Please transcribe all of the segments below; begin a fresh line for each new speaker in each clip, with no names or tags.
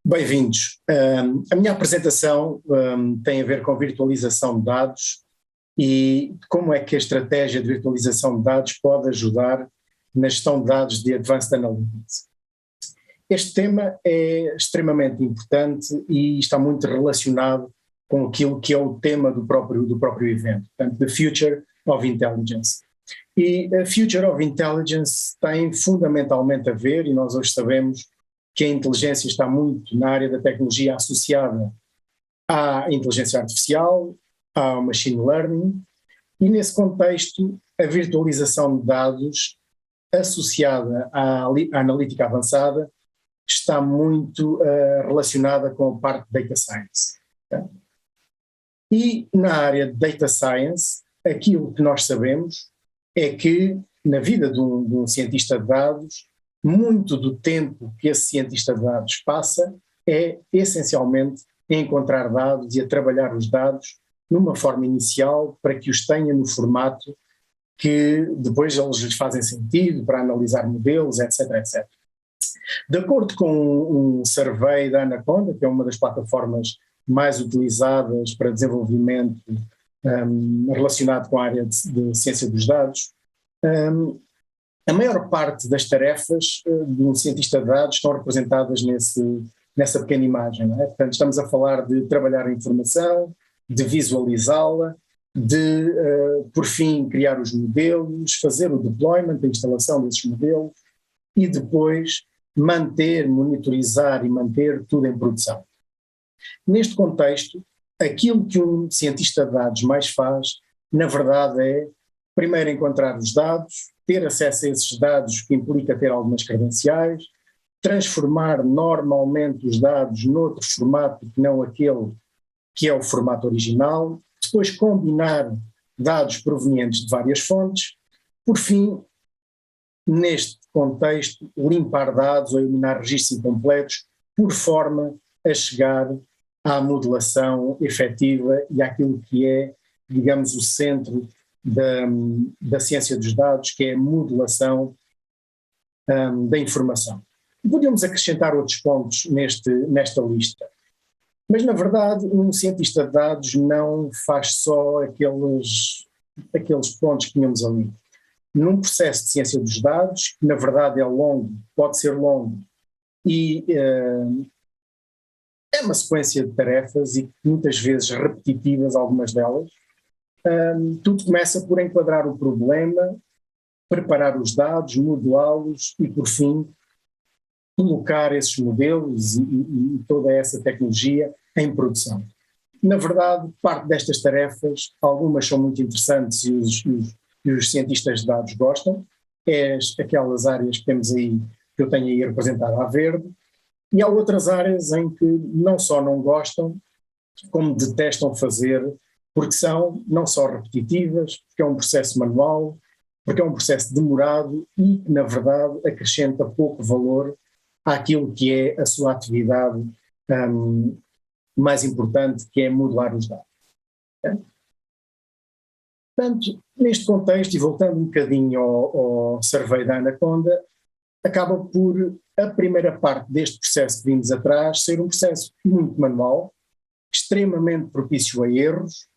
Bem-vindos. A minha apresentação tem a ver com virtualização de dados e como é que a estratégia de virtualização de dados pode ajudar na gestão de dados de Advanced Analytics. Este tema é extremamente importante e está muito relacionado com aquilo que é o tema do próprio evento, portanto, The Future of Intelligence. E a Future of Intelligence tem fundamentalmente a ver, e nós hoje sabemos que a inteligência está muito na área da tecnologia associada à inteligência artificial, ao machine learning, e nesse contexto a virtualização de dados associada à analítica avançada está muito relacionada com a parte de data science. Tá? E na área de data science, aquilo que nós sabemos é que na vida de um cientista de dados, muito do tempo que esse cientista de dados passa é essencialmente a encontrar dados e a trabalhar os dados numa forma inicial para que os tenha no formato que depois eles lhes fazem sentido para analisar modelos, etc, etc. De acordo com um survey da Anaconda, que é uma das plataformas mais utilizadas para desenvolvimento relacionado com a área de ciência dos dados, a maior parte das tarefas de um cientista de dados estão representadas nessa pequena imagem. Não é? Portanto, estamos a falar de trabalhar a informação, de visualizá-la, de, por fim, criar os modelos, fazer o deployment, a instalação desses modelos e depois manter, monitorizar e manter tudo em produção. Neste contexto, aquilo que um cientista de dados mais faz, na verdade, é primeiro encontrar os dados, ter acesso a esses dados que implica ter algumas credenciais, transformar normalmente os dados noutro formato que não aquele que é o formato original, depois combinar dados provenientes de várias fontes, por fim, neste contexto, limpar dados ou eliminar registros incompletos por forma a chegar à modelação efetiva e àquilo que é, digamos, o centro da ciência dos dados, que é a modelação da informação. Podemos acrescentar outros pontos nesta lista, mas na verdade um cientista de dados não faz só aqueles pontos que tínhamos ali. Num processo de ciência dos dados, que na verdade é longo, pode ser longo, e é uma sequência de tarefas e muitas vezes repetitivas, algumas delas, tudo começa por enquadrar o problema, preparar os dados, modelá-los e, por fim, colocar esses modelos e toda essa tecnologia em produção. Na verdade, parte destas tarefas, algumas são muito interessantes e os cientistas de dados gostam, aquelas áreas que temos aí, que eu tenho aí representado à verde, e há outras áreas em que não só não gostam, como detestam fazer, porque são não só repetitivas, porque é um processo manual, porque é um processo demorado e que, na verdade, acrescenta pouco valor àquilo que é a sua atividade mais importante, que é modelar os dados. Portanto, neste contexto, e voltando um bocadinho ao survey da Anaconda, acaba por a primeira parte deste processo que vimos atrás ser um processo muito manual, extremamente propício a erros,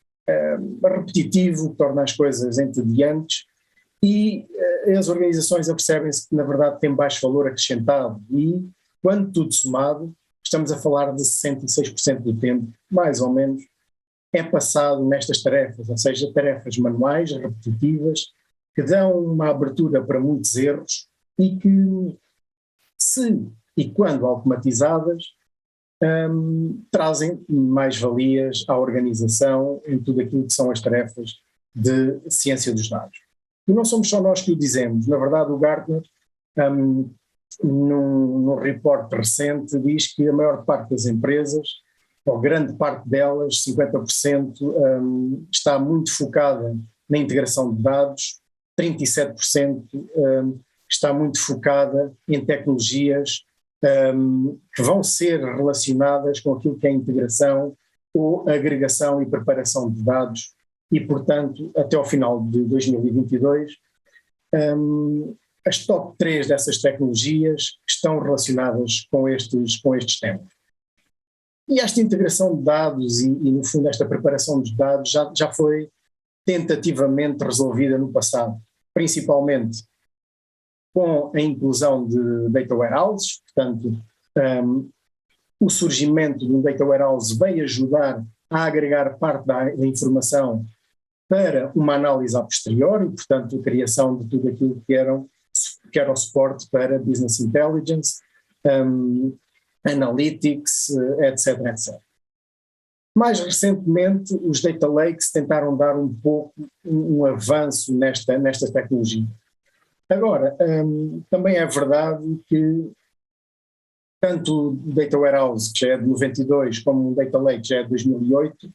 repetitivo, que torna as coisas entediantes e as organizações apercebem-se que na verdade tem baixo valor acrescentado e, quando tudo somado, estamos a falar de 66% do tempo, mais ou menos, é passado nestas tarefas, ou seja, tarefas manuais, repetitivas, que dão uma abertura para muitos erros e que, se e quando automatizadas, trazem mais-valias à organização em tudo aquilo que são as tarefas de ciência dos dados. E não somos só nós que o dizemos, na verdade o Gartner, num report recente, diz que a maior parte das empresas, ou grande parte delas, 50%, está muito focada na integração de dados, 37% está muito focada em tecnologias que vão ser relacionadas com aquilo que é a integração ou agregação e preparação de dados e, portanto, até ao final de 2022, as top 3 dessas tecnologias estão relacionadas com estes temas. E esta integração de dados e no fundo, esta preparação de dados já foi tentativamente resolvida no passado, principalmente com a inclusão de data warehouses. Portanto, o surgimento de um data warehouse veio ajudar a agregar parte da informação para uma análise a posteriori, portanto, a criação de tudo aquilo que era o suporte para business intelligence, analytics, etc, etc. Mais recentemente, os data lakes tentaram dar um pouco um avanço nesta tecnologia. Agora, também é verdade que tanto o Data Warehouse, que já é de 92, como o Data Lake, que já é de 2008,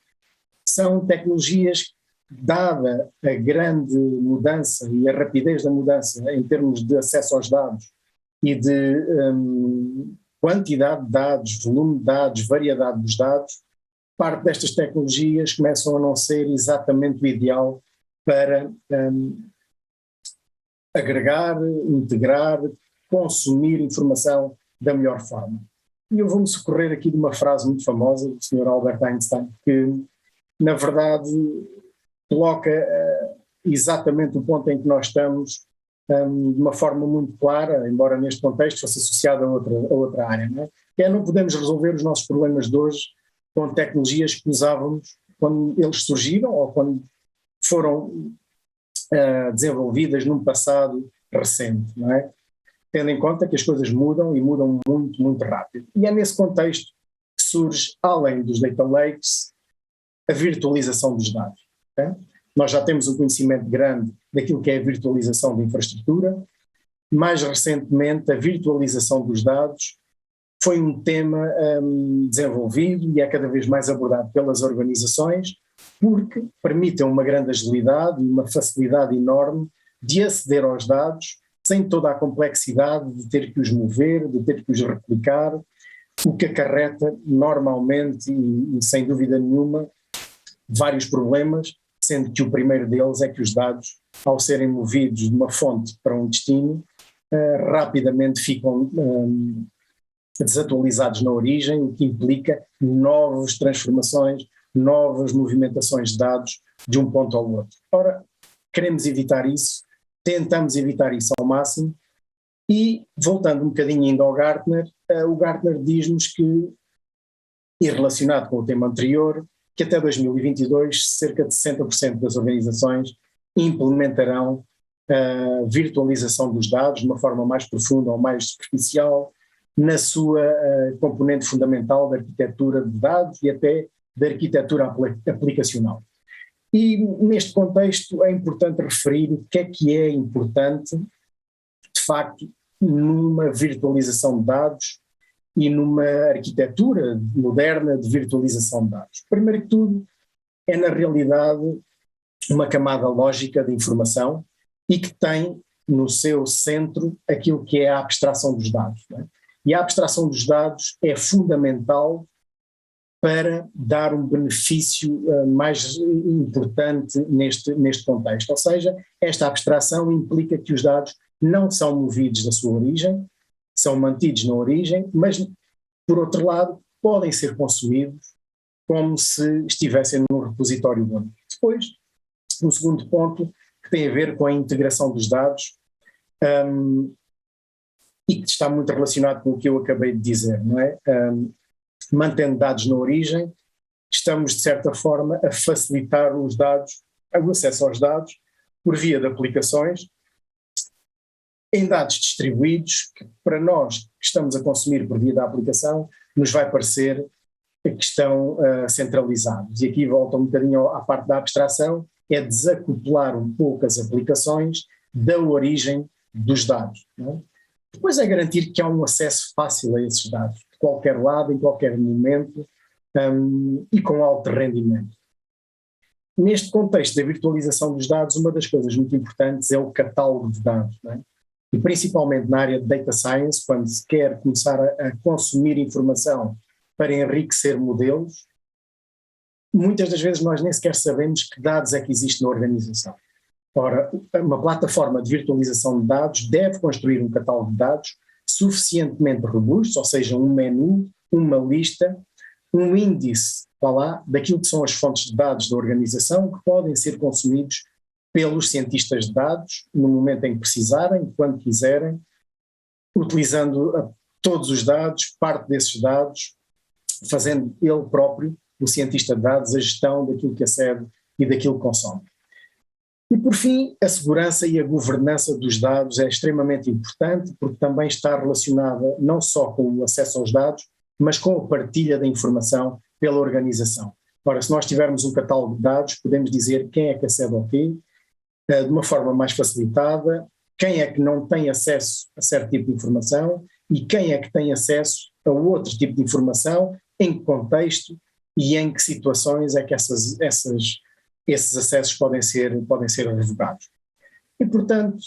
são tecnologias que, dada a grande mudança e a rapidez da mudança em termos de acesso aos dados e de quantidade de dados, volume de dados, variedade dos dados, parte destas tecnologias começam a não ser exatamente o ideal para agregar, integrar, consumir informação da melhor forma. E eu vou-me socorrer aqui de uma frase muito famosa do Sr. Albert Einstein, que, na verdade, coloca exatamente o ponto em que nós estamos de uma forma muito clara, embora neste contexto fosse associado a outra área, não é? Que é, não podemos resolver os nossos problemas de hoje com tecnologias que usávamos quando eles surgiram ou quando foram desenvolvidas num passado recente, não é? Tendo em conta que as coisas mudam e mudam muito, muito rápido. E é nesse contexto que surge, além dos data lakes, a virtualização dos dados. Okay? Nós já temos um conhecimento grande daquilo que é a virtualização da infraestrutura. Mais recentemente, a virtualização dos dados foi um tema desenvolvido e é cada vez mais abordado pelas organizações, porque permitem uma grande agilidade e uma facilidade enorme de aceder aos dados sem toda a complexidade de ter que os mover, de ter que os replicar, o que acarreta normalmente e sem dúvida nenhuma vários problemas, sendo que o primeiro deles é que os dados, ao serem movidos de uma fonte para um destino, rapidamente ficam desatualizados na origem, o que implica novas transformações, novas movimentações de dados de um ponto ao outro. Ora, queremos evitar isso, tentamos evitar isso ao máximo e, voltando um bocadinho ainda ao Gartner, o Gartner diz-nos que, e relacionado com o tema anterior, que até 2022 cerca de 60% das organizações implementarão a virtualização dos dados de uma forma mais profunda ou mais superficial na sua componente fundamental da arquitetura de dados e até da arquitetura aplicacional. E neste contexto é importante referir o que é importante, de facto, numa virtualização de dados e numa arquitetura moderna de virtualização de dados. Primeiro que tudo, é na realidade uma camada lógica de informação e que tem no seu centro aquilo que é a abstração dos dados. Não é? E a abstração dos dados é fundamental para dar um benefício mais importante neste contexto. Ou seja, esta abstração implica que os dados não são movidos da sua origem, são mantidos na origem, mas, por outro lado, podem ser consumidos como se estivessem num repositório único. Depois, um segundo ponto que tem a ver com a integração dos dados e que está muito relacionado com o que eu acabei de dizer, não é? Mantendo dados na origem, estamos de certa forma a facilitar os dados, o acesso aos dados por via de aplicações em dados distribuídos que para nós que estamos a consumir por via da aplicação nos vai parecer que estão centralizados. E aqui volta um bocadinho à parte da abstração, é desacoplar um pouco as aplicações da origem dos dados. Não é? Depois é garantir que há um acesso fácil a esses dados, de qualquer lado, em qualquer momento e com alto rendimento. Neste contexto da virtualização dos dados, uma das coisas muito importantes é o catálogo de dados. Não é? e principalmente na área de Data Science, quando se quer começar a consumir informação para enriquecer modelos, muitas das vezes nós nem sequer sabemos que dados é que existem na organização. Ora, uma plataforma de virtualização de dados deve construir um catálogo de dados suficientemente robusto, ou seja, um menu, uma lista, um índice, daquilo que são as fontes de dados da organização que podem ser consumidos pelos cientistas de dados no momento em que precisarem, quando quiserem, utilizando todos os dados, parte desses dados, fazendo ele próprio, o cientista de dados, a gestão daquilo que acede e daquilo que consome. E por fim, a segurança e a governança dos dados é extremamente importante porque também está relacionada não só com o acesso aos dados, mas com a partilha da informação pela organização. Ora, se nós tivermos um catálogo de dados, podemos dizer quem é que acede ao quê, de uma forma mais facilitada, quem é que não tem acesso a certo tipo de informação e quem é que tem acesso a outro tipo de informação, em que contexto e em que situações é que esses acessos podem ser revogados. E, portanto,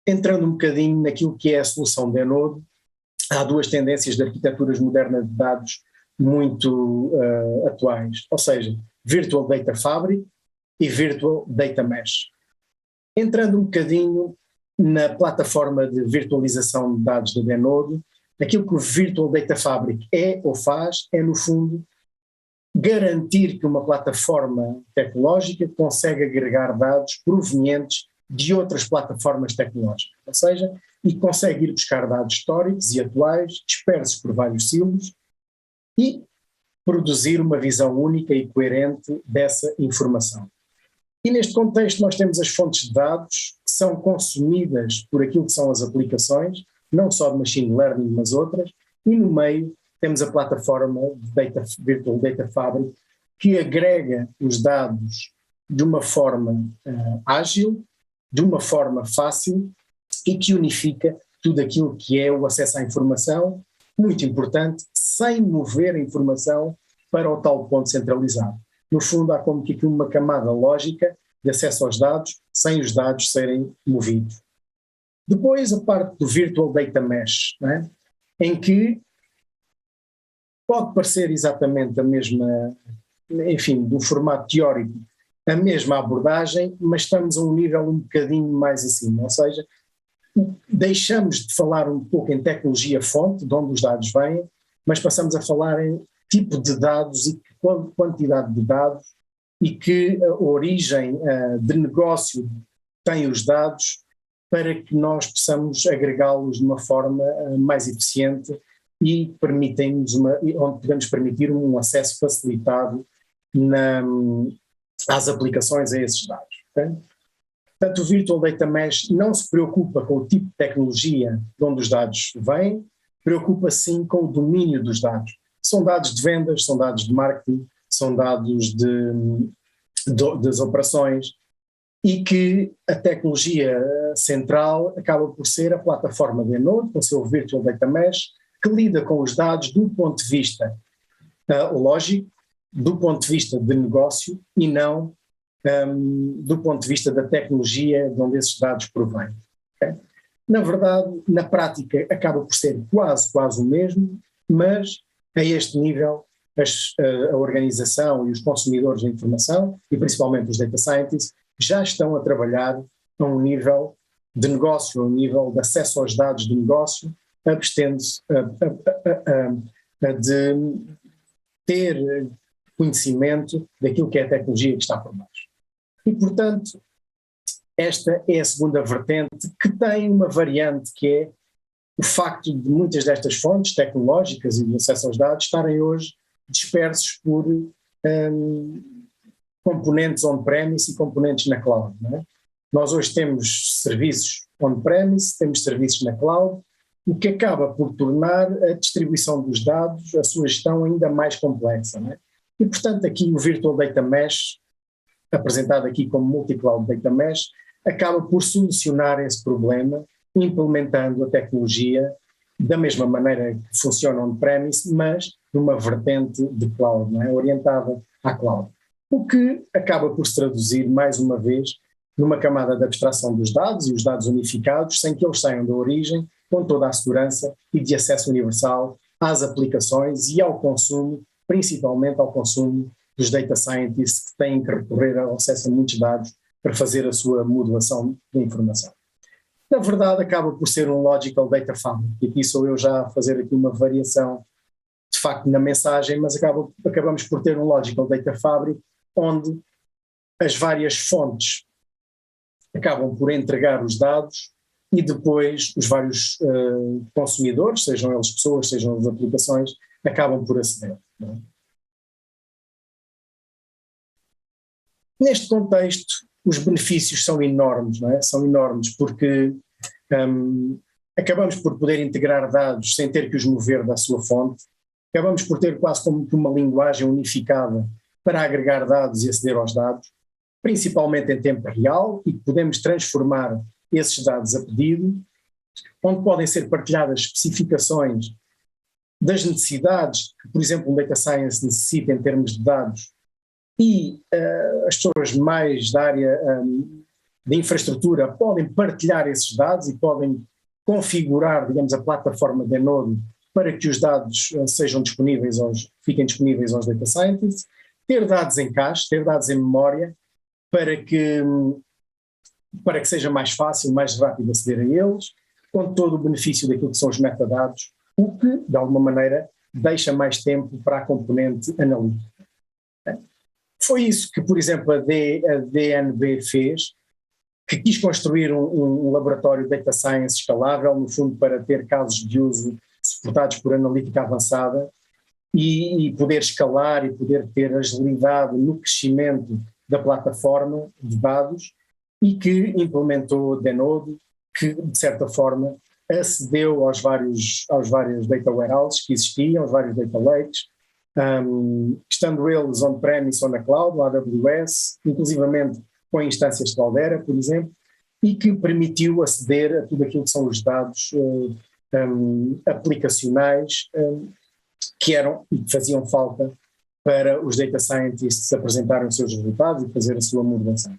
entrando um bocadinho naquilo que é a solução da Enode, há duas tendências de arquiteturas modernas de dados muito atuais, ou seja, Virtual Data Fabric e Virtual Data Mesh. Entrando um bocadinho na plataforma de virtualização de dados da Enode, aquilo que o Virtual Data Fabric é ou faz é, no fundo, garantir que uma plataforma tecnológica consegue agregar dados provenientes de outras plataformas tecnológicas, ou seja, e consegue ir buscar dados históricos e atuais, dispersos por vários silos, e produzir uma visão única e coerente dessa informação. E neste contexto nós temos as fontes de dados que são consumidas por aquilo que são as aplicações, não só de machine learning, mas outras, e no meio temos a plataforma de Virtual Data Fabric que agrega os dados de uma forma ágil, de uma forma fácil e que unifica tudo aquilo que é o acesso à informação, muito importante, sem mover a informação para o tal ponto centralizado. No fundo, há como que aqui uma camada lógica de acesso aos dados, sem os dados serem movidos. Depois, a parte do Virtual Data Mesh, em que pode parecer exatamente a mesma, enfim, do formato teórico, a mesma abordagem, mas estamos a um nível um bocadinho mais acima, ou seja, deixamos de falar um pouco em tecnologia-fonte, de onde os dados vêm, mas passamos a falar em tipo de dados e quantidade de dados e que origem de negócio tem os dados para que nós possamos agregá-los de uma forma mais eficiente e onde podemos permitir um acesso facilitado às aplicações a esses dados. Okay? Portanto, o Virtual Data Mesh não se preocupa com o tipo de tecnologia de onde os dados vêm, preocupa-se sim com o domínio dos dados. São dados de vendas, são dados de marketing, são dados das operações, e que a tecnologia central acaba por ser a plataforma da Enode, com o seu Virtual Data Mesh, que lida com os dados do ponto de vista lógico, do ponto de vista de negócio e não do ponto de vista da tecnologia de onde esses dados provêm. Okay? Na verdade, na prática, acaba por ser quase o mesmo, mas a este nível a organização e os consumidores da informação, e principalmente os data scientists, já estão a trabalhar a um nível de negócio, a um nível de acesso aos dados de negócio, abstendo-se de ter conhecimento daquilo que é a tecnologia que está por baixo. E, portanto, esta é a segunda vertente, que tem uma variante que é o facto de muitas destas fontes tecnológicas e de acesso aos dados estarem hoje dispersos por componentes on-premise e componentes na cloud. Não é? Nós hoje temos serviços on-premise, temos serviços na cloud, o que acaba por tornar a distribuição dos dados, a sua gestão ainda mais complexa. Não é? E, portanto, aqui o Virtual Data Mesh, apresentado aqui como Multi-Cloud Data Mesh, acaba por solucionar esse problema, implementando a tecnologia da mesma maneira que funciona on-premise, mas numa vertente de cloud, não é? Orientada à cloud. O que acaba por se traduzir, mais uma vez, numa camada de abstração dos dados e os dados unificados, sem que eles saiam da origem, com toda a segurança e de acesso universal às aplicações e ao consumo, principalmente ao consumo dos data scientists que têm que recorrer ao acesso a muitos dados para fazer a sua modulação de informação. Na verdade, acaba por ser um Logical Data Fabric, e aqui sou eu já a fazer aqui uma variação, de facto, na mensagem, mas acabamos por ter um Logical Data Fabric onde as várias fontes acabam por entregar os dados e depois os vários consumidores, sejam eles pessoas, sejam eles aplicações, acabam por aceder. Não é? Neste contexto, os benefícios são enormes, não é? São enormes porque acabamos por poder integrar dados sem ter que os mover da sua fonte, acabamos por ter quase como que uma linguagem unificada para agregar dados e aceder aos dados, principalmente em tempo real, e podemos transformar esses dados a pedido, onde podem ser partilhadas especificações das necessidades que, por exemplo, um data science necessita em termos de dados, e as pessoas mais da área de infraestrutura podem partilhar esses dados e podem configurar, digamos, a plataforma de Node para que os dados sejam disponíveis fiquem disponíveis aos data scientists, ter dados em cache, ter dados em memória, para que seja mais fácil, mais rápido aceder a eles, com todo o benefício daquilo que são os metadados, o que, de alguma maneira, deixa mais tempo para a componente analítica. Foi isso que, por exemplo, a DNB fez, que quis construir um laboratório de data science escalável, no fundo para ter casos de uso suportados por analítica avançada e poder escalar e poder ter agilidade no crescimento da plataforma de dados, e que implementou Denode, que de certa forma acedeu aos vários data warehouses que existiam, aos vários data lakes, estando eles on-premise ou na cloud, no AWS, inclusivamente com instâncias de Cloudera, por exemplo, e que permitiu aceder a tudo aquilo que são os dados aplicacionais que eram e que faziam falta para os data scientists apresentarem os seus resultados e fazer a sua modulação.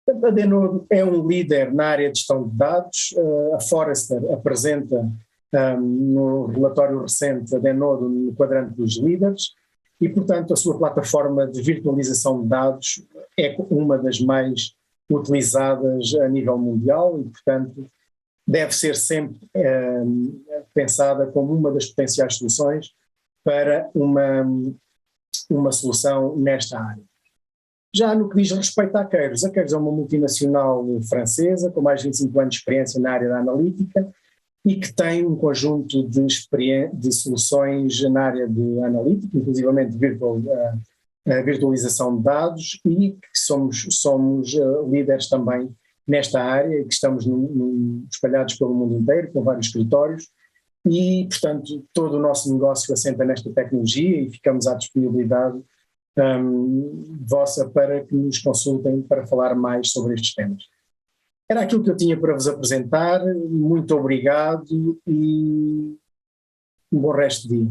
A Denode é um líder na área de gestão de dados. A Forrester apresenta no relatório recente a Denode no quadrante dos líderes e, portanto, a sua plataforma de virtualização de dados é uma das mais utilizadas a nível mundial e, portanto, deve ser sempre pensada como uma das potenciais soluções para uma solução nesta área. Já no que diz respeito à Kairos, a Kairos é uma multinacional francesa com mais de 25 anos de experiência na área da analítica e que tem um conjunto de soluções na área de analítica, inclusivamente virtualização de dados, e que somos líderes também nesta área e que estamos espalhados pelo mundo inteiro, com vários escritórios, e, portanto, todo o nosso negócio assenta nesta tecnologia e ficamos à disponibilidade vossa para que nos consultem para falar mais sobre estes temas. Era aquilo que eu tinha para vos apresentar. Muito obrigado e um bom resto de dia.